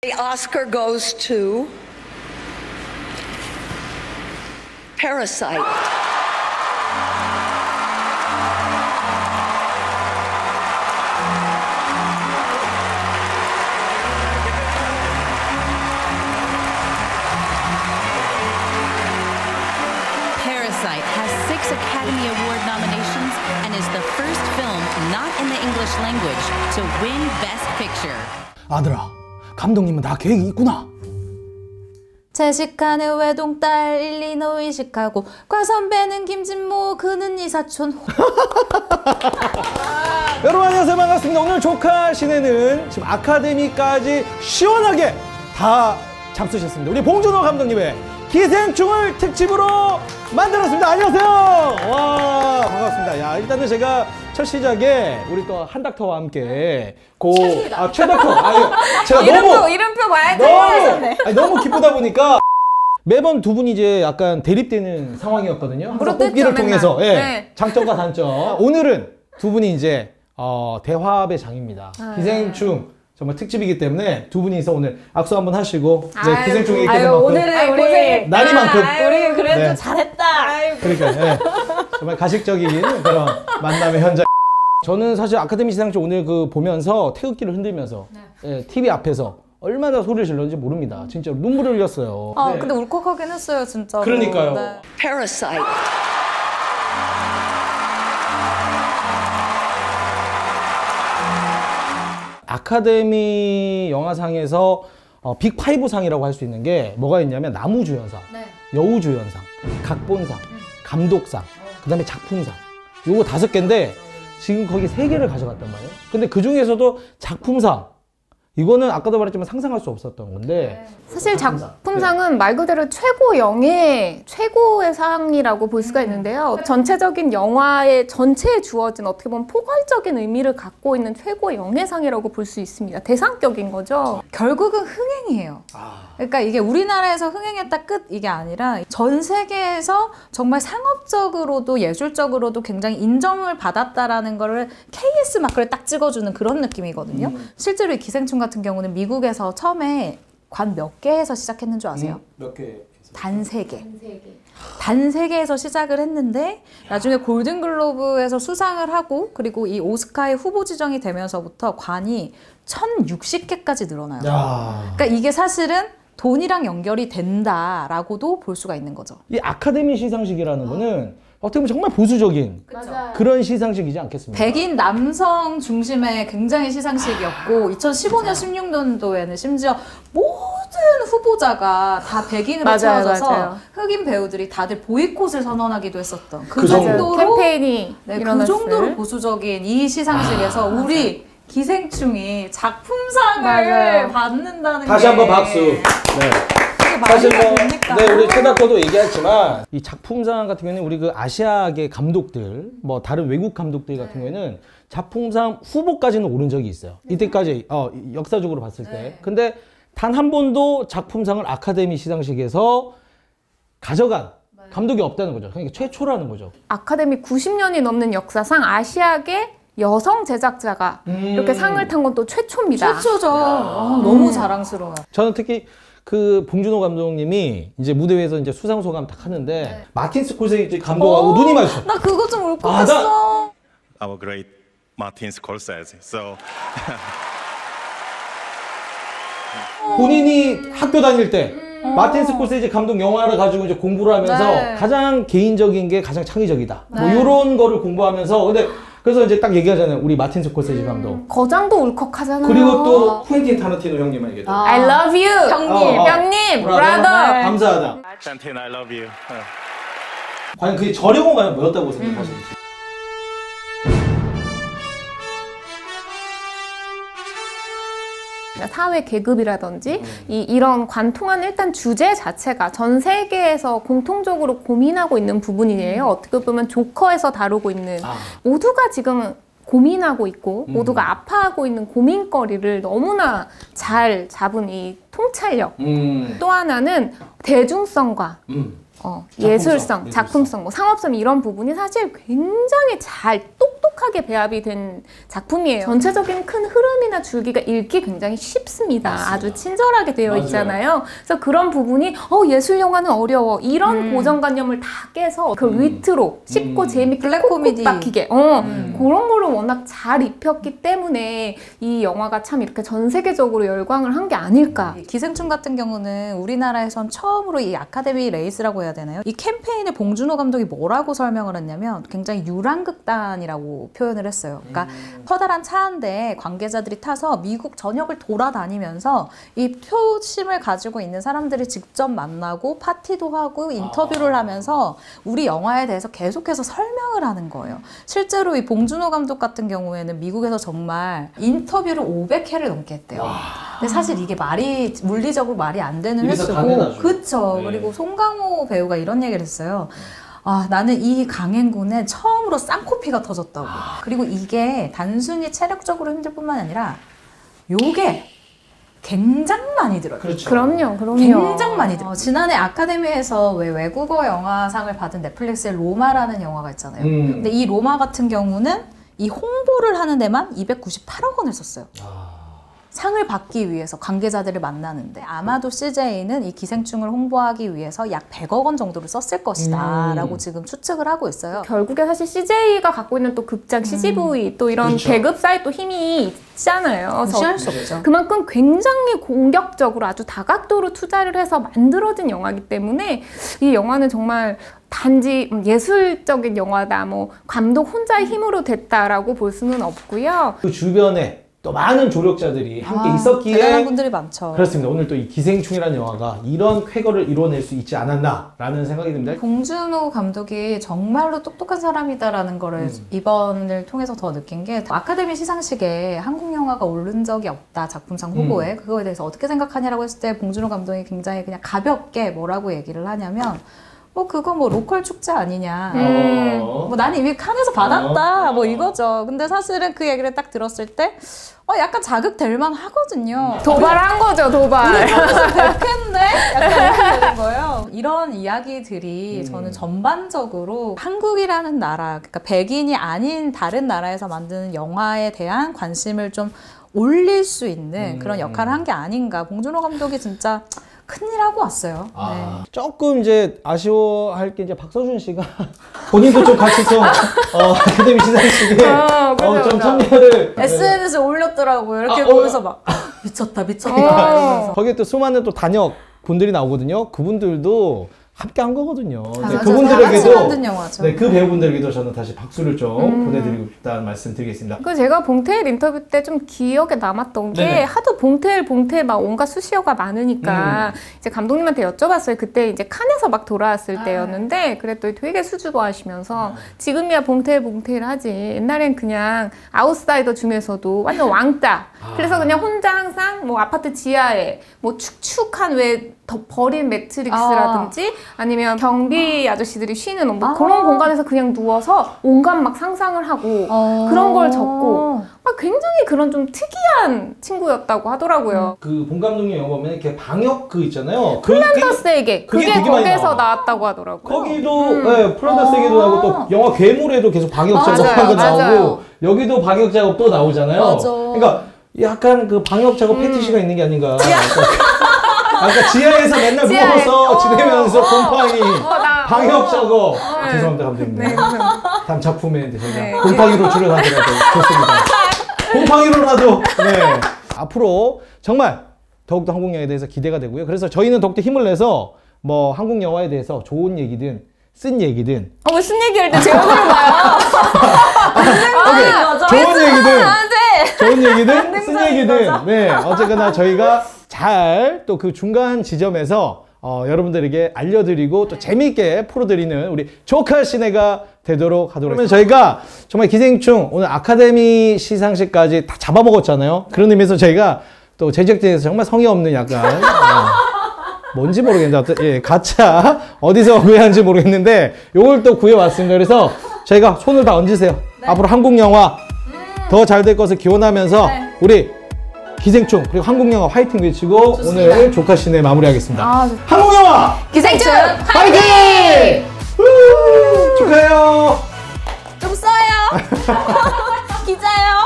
The Oscar goes to Parasite. Parasite has 6 Academy Award nominations and is the first film not in the English language to win Best Picture. 아들아, 감독님은 다 계획이 있구나. 채식하는 외동딸 일리노 의식하고 과선배는 김진모 그는 이사촌. 여러분 안녕하세요, 반갑습니다. 오늘 조카 시내는 지금 아카데미까지 시원하게 다 잡수셨습니다. 우리 봉준호 감독님의 기생충을 특집으로 만들었습니다. 안녕하세요. 와, 반갑습니다. 야, 일단은 제가 첫 시작에 우리 또 한닥터와 함께 최닥터. 제가 이름표 봐야 돼. 너무 기쁘다 보니까 매번 두 분이 이제 약간 대립되는 상황이었거든요. 뽑기를 통해서. 예, 네. 장점과 단점. 오늘은 두 분이 이제 대화합의 장입니다. 기생충 정말 특집이기 때문에 두 분이서 오늘 악수 한번 하시고 네, 기생충 얘기 때문에 오늘은 우리 날이만큼 우리 그래도 네. 잘했다. 그러니까 네. 정말 가식적인 그런 만남의 현장. 저는 사실 아카데미 시상식 오늘 그 보면서 태극기를 흔들면서 네, TV 앞에서 얼마나 소리를 질렀는지 모릅니다. 진짜 눈물을 흘렸어요. 네. 근데 울컥하긴 했어요, 진짜. 그러니까요. 네. Parasite. 아카데미 영화상에서 빅5 상이라고 할 수 있는 게 뭐가 있냐면 나무주연상, 여우주연상, 각본상, 감독상, 그 다음에 작품상 요거 5개인데 지금 거기 3개를 가져갔단 말이에요. 근데 그 중에서도 작품상 이거는 아까도 말했지만 상상할 수 없었던 건데 사실 작품상은 말 그대로 최고의 상이라고 볼 수가 있는데요. 전체적인 영화의 전체에 주어진 어떻게 보면 포괄적인 의미를 갖고 있는 최고의 영예상이라고 볼 수 있습니다. 대상격인 거죠. 결국은 흥행이에요. 그러니까 이게 우리나라에서 흥행했다 끝 이게 아니라 전 세계에서 정말 상업적으로도 예술적으로도 굉장히 인정을 받았다라는 거를 KS 마크를 딱 찍어주는 그런 느낌이거든요. 실제로 이 기생충 같은 경우는 미국에서 처음에 관 몇 개에서 시작했는 줄 아세요? 몇 개? 단 3개. 단 3개에서 시작을 했는데 나중에 골든글로브에서 수상을 하고 그리고 이 오스카에 후보 지정이 되면서부터 관이 1060개까지 늘어나요. 그러니까 이게 사실은 돈이랑 연결이 된다라고도 볼 수가 있는 거죠. 이 아카데미 시상식이라는 거는 어떻게 보면 정말 보수적인 그런 시상식이지 않겠습니까? 백인 남성 중심의 굉장히 시상식이었고 2015년, 16년도에는 심지어 모든 후보자가 다 백인으로 채워져서 흑인 배우들이 다들 보이콧을 선언하기도 했었던 그 정도로 캠페인이 그 정도로 보수적인 이 시상식에서 우리 기생충이 작품상을 받는다는 게 다시 한번 박수. 네. 사실 네, 우리 최닥터도 얘기했지만 이 작품상 같은 경우는 우리 그 아시아계 감독들, 뭐 다른 외국 감독들 같은 경우에는 작품상 후보까지는 오른 적이 있어요. 이때까지 역사적으로 봤을 때. 근데 단 한 번도 작품상을 아카데미 시상식에서 가져간 감독이 없다는 거죠. 그러니까 최초라는 거죠. 아카데미 90년이 넘는 역사상 아시아계 여성 제작자가 이렇게 상을 탄 건 또 최초입니다. 최초죠. 너무 자랑스러워요. 저는 특히 그 봉준호 감독님이 이제 무대 위에서 이제 수상 소감 딱 하는데 마틴 스콜세지 감독하고 눈이 마주쳐. 나 그거 좀 울컥했어. Our great Martin Scorsese. So 본인이 학교 다닐 때 마틴 스콜세지 감독 영화를 가지고 이제 공부를 하면서 가장 개인적인 게 가장 창의적이다. 뭐 이런 거를 공부하면서 근데 그래서 이제 딱 얘기하잖아요. 우리 마틴 스콜세지 감독. 거장도 울컥하잖아요. 그리고 또 쿠엔틴 타란티노 형님만 얘기해요. I love you. 형님, brother. 감사하다. Quentin, I love you. 과연 그게 저령어가 과연 뭐였다고 생각하시는지. 사회 계급이라든지 이런 관통하는 일단 주제 자체가 전 세계에서 공통적으로 고민하고 있는 부분이에요. 어떻게 보면 조커에서 다루고 있는 모두가 지금 고민하고 있고 모두가 아파하고 있는 고민거리를 너무나 잘 잡은 이 통찰력. 또 하나는 대중성과 예술성, 작품성, 뭐 상업성 이런 부분이 사실 굉장히 잘 똑똑하게 배합이 된 작품이에요. 전체적인 큰 흐름이나 줄기가 읽기 굉장히 쉽습니다. 맞습니다. 아주 친절하게 되어 맞아요. 있잖아요. 그래서 그런 부분이 예술 영화는 어려워 이런 고정관념을 다 깨서 그 위트로 쉽고 재밌게 블랙 코미디 박히게 그런 거를 워낙 잘 입혔기 때문에 이 영화가 참 이렇게 전 세계적으로 열광을 한 게 아닐까. 기생충 같은 경우는 우리나라에선 처음으로 이 아카데미 레이스라고 해야 되나요? 이 캠페인을 봉준호 감독이 뭐라고 설명을 했냐면 굉장히 유랑극단이라고 표현을 했어요. 그러니까 커다란 차 한 대에 관계자들이 타서 미국 전역을 돌아다니면서 이 표심을 가지고 있는 사람들을 직접 만나고 파티도 하고 인터뷰를 하면서 우리 영화에 대해서 계속해서 설명을 하는 거예요. 실제로 이 봉준호 감독 같은 경우에는 미국에서 정말 인터뷰를 500회를 넘게 했대요. 근데 사실 이게 물리적으로 말이 안 되는 횟수고 그쵸. 네. 그리고 송강호 배우가 이런 얘기를 했어요. 나는 이 강행군에 처음으로 쌍코피가 터졌다고. 그리고 이게 단순히 체력적으로 힘들 뿐만 아니라 요게 굉장히 많이 들어요. 그렇죠. 그럼요. 굉장히 많이 들어요. 지난해 아카데미에서 외국어 영화상을 받은 넷플릭스의 로마라는 영화가 있잖아요. 근데 이 로마 같은 경우는 이 홍보를 하는 데만 298억 원을 썼어요. 상을 받기 위해서 관계자들을 만나는데 아마도 CJ는 이 기생충을 홍보하기 위해서 약 100억 원 정도를 썼을 것이다 라고 지금 추측을 하고 있어요. 결국에 사실 CJ가 갖고 있는 또 극장, CGV 또 이런 그렇죠. 배급사의 또 힘이 있잖아요. 무시할 수 없죠. 그만큼 굉장히 공격적으로 아주 다각도로 투자를 해서 만들어진 영화이기 때문에 이 영화는 정말 단지 예술적인 영화다, 뭐 감독 혼자의 힘으로 됐다라고 볼 수는 없고요. 그 주변에 또 많은 조력자들이 함께 있었기에 대단한 분들이 많죠. 그렇습니다. 오늘 또 이 기생충이라는 영화가 이런 쾌거를 이뤄낼 수 있지 않았나라는 생각이 듭니다. 봉준호 감독이 정말로 똑똑한 사람이다라는 거를 이번을 통해서 더 느낀 게 아카데미 시상식에 한국 영화가 오른 적이 없다 작품상 후보에 그거에 대해서 어떻게 생각하냐라고 했을 때 봉준호 감독이 굉장히 그냥 가볍게 뭐라고 얘기를 하냐면 그거 로컬 축제 아니냐. 나는 이미 칸에서 받았다. 이거죠. 근데 사실은 그 얘기를 딱 들었을 때, 약간 자극될 하거든요. 도발한 거죠, 도발. 우리 백했네? 약간 이렇게 되는 거예요. 이런 이야기들이 저는 전반적으로 한국이라는 나라, 그러니까 백인이 아닌 다른 나라에서 만드는 영화에 대한 관심을 좀 올릴 수 있는 그런 역할을 한 게 아닌가. 봉준호 감독이 진짜 큰일 하고 왔어요. 네. 조금 이제 아쉬워할 게 이제 박서준 씨가 본인도 좀 같이 좀 아카데미 시상식에 좀 참여를 SNS에 올렸더라고요. 이렇게 보면서 막 미쳤다 이러면서. 거기에 또 수많은 또 단역 분들이 나오거든요. 그분들도 함께 한 거거든요. 맞아, 그분들에게도 만든 영화죠. 네, 그 배우분들에게도 저는 다시 박수를 좀 보내드리고 싶다는 말씀 드리겠습니다. 그 제가 봉태일 인터뷰 때 좀 기억에 남았던 게 네네. 하도 봉태일 막 온갖 수식어가 많으니까 이제 감독님한테 여쭤봤어요. 그때 이제 칸에서 막 돌아왔을 때였는데 그랬더니 되게 수줍어하시면서 지금이야 봉태일 하지. 옛날엔 그냥 아웃사이더 중에서도 완전 왕따. 그래서 그냥 혼자 항상 뭐 아파트 지하에 뭐 축축한 버린 매트릭스라든지 아니면 경비 아저씨들이 쉬는 그런 공간에서 그냥 누워서 온갖 막 상상을 하고 그런 걸 적고 막 굉장히 그런 좀 특이한 친구였다고 하더라고요. 그 본 감독님 영화 보면 이렇게 방역 있잖아요. 플란더스에게 그게 되게 거기에서 나왔다고 하더라고요. 거기도 네, 플란더스에게도 나오고 또 영화 괴물에도 계속 방역 작업한 거 나오고 여기도 방역 작업 또 나오잖아요. 맞아. 그러니까 약간 그 방역 작업 패티시가 있는 게 아닌가. 아까 지하에서 맨날 누워서 지내면서 곰팡이 방역 작업. 죄송합니다 감독님. 네, 다음 작품에 저희가 곰팡이로 출연하더라도 좋습니다. 곰팡이로라도 네. 앞으로 정말 더욱더 한국 영화에 대해서 기대가 되고요. 그래서 저희는 더욱더 힘을 내서 뭐 한국 영화에 대해서 좋은 얘기든 쓴 얘기든 왜 쓴 얘기할 때 제 얼굴을 봐요? 좋은 얘기든 쓴 얘기든 네 어쨌거나 저희가 잘 또 그 중간 지점에서 여러분들에게 알려드리고 또 재미있게 풀어드리는 우리 조카 시네가 되도록 하도록 하겠습니다. 그러면 저희가 정말 기생충 오늘 아카데미 시상식까지 다 잡아먹었잖아요. 그런 의미에서 저희가 또 제작진에서 정말 성의 없는 약간 뭔지 모르겠는데 예, 가짜 어디서 구해한지 모르겠는데 요걸 또 구해왔습니다. 그래서 저희가 손을 다 얹으세요. 앞으로 한국 영화 더 잘 될 것을 기원하면서 우리 기생충 그리고 한국 영화 화이팅 외치고 오늘 조카시네 마무리하겠습니다. 한국 영화 기생충 화이팅! 축하해요. 좀 써요. 기자요.